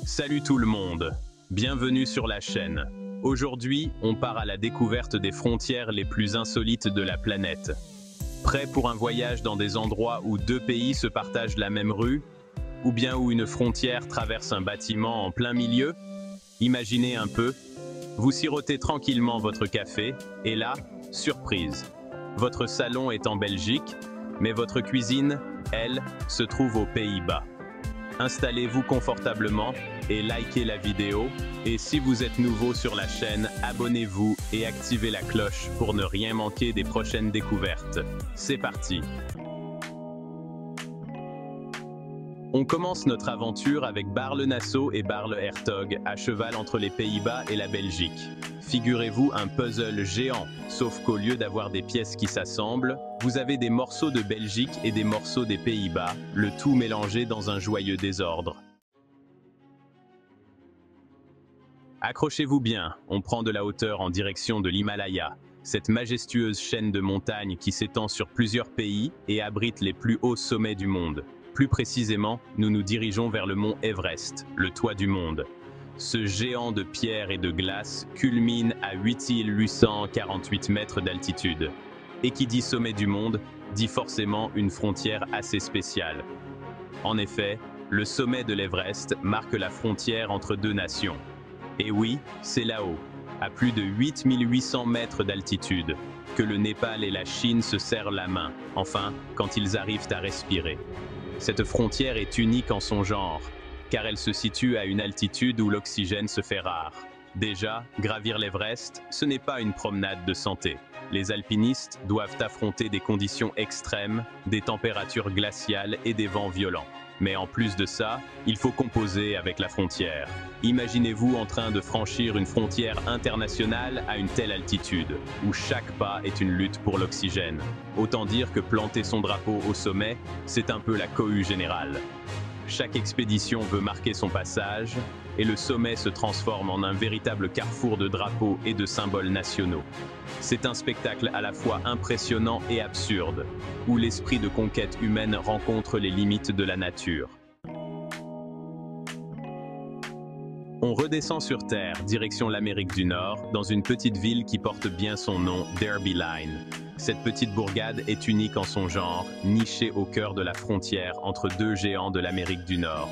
Salut tout le monde, bienvenue sur la chaîne. Aujourd'hui, on part à la découverte des frontières les plus insolites de la planète. Prêt pour un voyage dans des endroits où deux pays se partagent la même rue? Ou bien où une frontière traverse un bâtiment en plein milieu? Imaginez un peu, vous sirotez tranquillement votre café, et là, surprise. Votre salon est en Belgique, mais votre cuisine, elle, se trouve aux Pays-Bas. Installez-vous confortablement et likez la vidéo. Et si vous êtes nouveau sur la chaîne, abonnez-vous et activez la cloche pour ne rien manquer des prochaines découvertes. C'est parti! On commence notre aventure avec Baarle-Nassau et Baarle-Hertog, à cheval entre les Pays-Bas et la Belgique. Figurez-vous un puzzle géant, sauf qu'au lieu d'avoir des pièces qui s'assemblent, vous avez des morceaux de Belgique et des morceaux des Pays-Bas, le tout mélangé dans un joyeux désordre. Accrochez-vous bien, on prend de la hauteur en direction de l'Himalaya, cette majestueuse chaîne de montagnes qui s'étend sur plusieurs pays et abrite les plus hauts sommets du monde. Plus précisément, nous nous dirigeons vers le mont Everest, le toit du monde. Ce géant de pierre et de glace culmine à 8848 mètres d'altitude. Et qui dit sommet du monde, dit forcément une frontière assez spéciale. En effet, le sommet de l'Everest marque la frontière entre deux nations. Et oui, c'est là-haut, à plus de 8800 mètres d'altitude, que le Népal et la Chine se serrent la main, enfin, quand ils arrivent à respirer. Cette frontière est unique en son genre, car elle se situe à une altitude où l'oxygène se fait rare. Déjà, gravir l'Everest, ce n'est pas une promenade de santé. Les alpinistes doivent affronter des conditions extrêmes, des températures glaciales et des vents violents. Mais en plus de ça, il faut composer avec la frontière. Imaginez-vous en train de franchir une frontière internationale à une telle altitude, où chaque pas est une lutte pour l'oxygène. Autant dire que planter son drapeau au sommet, c'est un peu la cohue générale. Chaque expédition veut marquer son passage, et le sommet se transforme en un véritable carrefour de drapeaux et de symboles nationaux. C'est un spectacle à la fois impressionnant et absurde, où l'esprit de conquête humaine rencontre les limites de la nature. On redescend sur Terre, direction l'Amérique du Nord, dans une petite ville qui porte bien son nom, Derby Line. Cette petite bourgade est unique en son genre, nichée au cœur de la frontière entre deux géants de l'Amérique du Nord.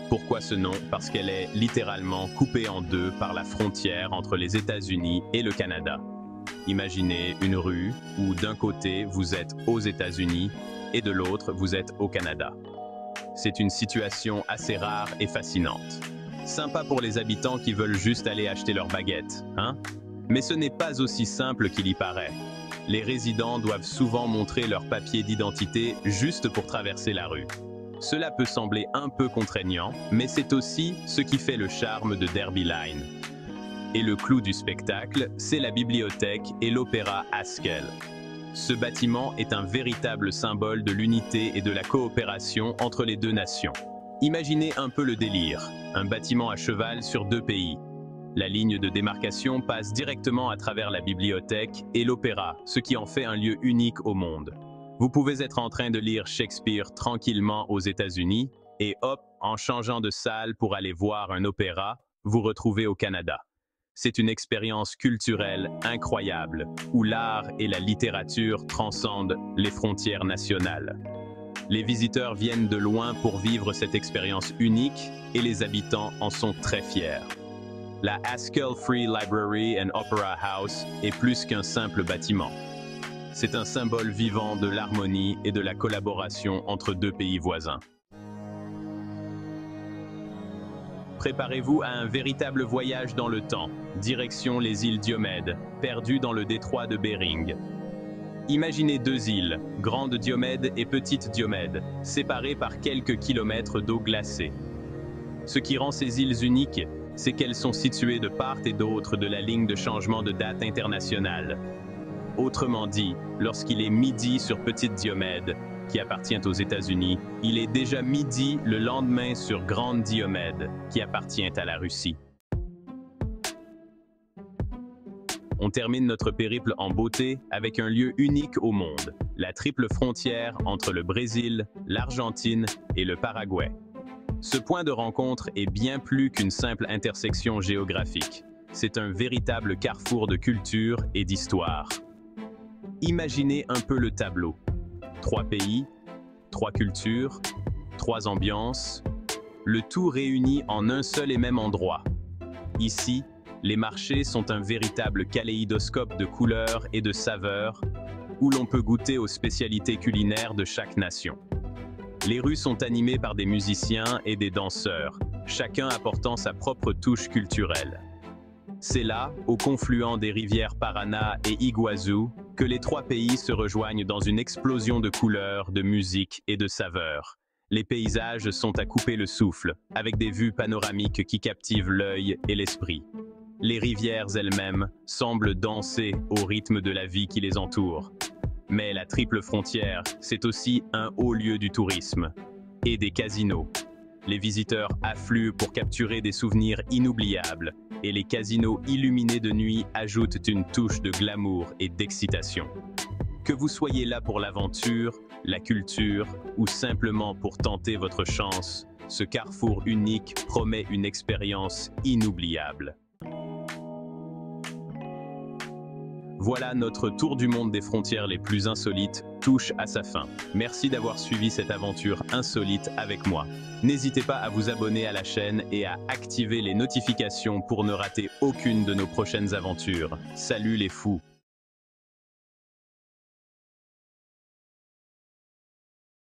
Pourquoi ce nom? Parce qu'elle est littéralement coupée en deux par la frontière entre les États-Unis et le Canada. Imaginez une rue où d'un côté vous êtes aux États-Unis et de l'autre vous êtes au Canada. C'est une situation assez rare et fascinante. Sympa pour les habitants qui veulent juste aller acheter leurs baguettes, hein? Mais ce n'est pas aussi simple qu'il y paraît. Les résidents doivent souvent montrer leur papier d'identité juste pour traverser la rue. Cela peut sembler un peu contraignant, mais c'est aussi ce qui fait le charme de Derby Line. Et le clou du spectacle, c'est la bibliothèque et l'opéra Haskell. Ce bâtiment est un véritable symbole de l'unité et de la coopération entre les deux nations. Imaginez un peu le délire, un bâtiment à cheval sur deux pays. La ligne de démarcation passe directement à travers la bibliothèque et l'opéra, ce qui en fait un lieu unique au monde. Vous pouvez être en train de lire Shakespeare tranquillement aux États-Unis et hop, en changeant de salle pour aller voir un opéra, vous retrouvez au Canada. C'est une expérience culturelle incroyable, où l'art et la littérature transcendent les frontières nationales. Les visiteurs viennent de loin pour vivre cette expérience unique et les habitants en sont très fiers. La Haskell Free Library and Opera House est plus qu'un simple bâtiment. C'est un symbole vivant de l'harmonie et de la collaboration entre deux pays voisins. Préparez-vous à un véritable voyage dans le temps, direction les îles Diomède, perdues dans le détroit de Bering. Imaginez deux îles, Grande Diomède et Petite Diomède, séparées par quelques kilomètres d'eau glacée. Ce qui rend ces îles uniques, c'est qu'elles sont situées de part et d'autre de la ligne de changement de date internationale. Autrement dit, lorsqu'il est midi sur Petite Diomède, qui appartient aux États-Unis, il est déjà midi le lendemain sur Grande Diomède, qui appartient à la Russie. On termine notre périple en beauté avec un lieu unique au monde, la triple frontière entre le Brésil, l'Argentine et le Paraguay. Ce point de rencontre est bien plus qu'une simple intersection géographique. C'est un véritable carrefour de culture et d'histoire. Imaginez un peu le tableau. 3 pays, 3 cultures, 3 ambiances, le tout réuni en un seul et même endroit. Ici, les marchés sont un véritable kaléidoscope de couleurs et de saveurs, où l'on peut goûter aux spécialités culinaires de chaque nation. Les rues sont animées par des musiciens et des danseurs, chacun apportant sa propre touche culturelle. C'est là, au confluent des rivières Paraná et Iguazu, que les 3 pays se rejoignent dans une explosion de couleurs, de musique et de saveurs. Les paysages sont à couper le souffle, avec des vues panoramiques qui captivent l'œil et l'esprit. Les rivières elles-mêmes semblent danser au rythme de la vie qui les entoure. Mais la triple frontière, c'est aussi un haut lieu du tourisme et des casinos. Les visiteurs affluent pour capturer des souvenirs inoubliables, et les casinos illuminés de nuit ajoutent une touche de glamour et d'excitation. Que vous soyez là pour l'aventure, la culture ou simplement pour tenter votre chance, ce carrefour unique promet une expérience inoubliable. Voilà, notre tour du monde des frontières les plus insolites touche à sa fin. Merci d'avoir suivi cette aventure insolite avec moi. N'hésitez pas à vous abonner à la chaîne et à activer les notifications pour ne rater aucune de nos prochaines aventures. Salut les fous!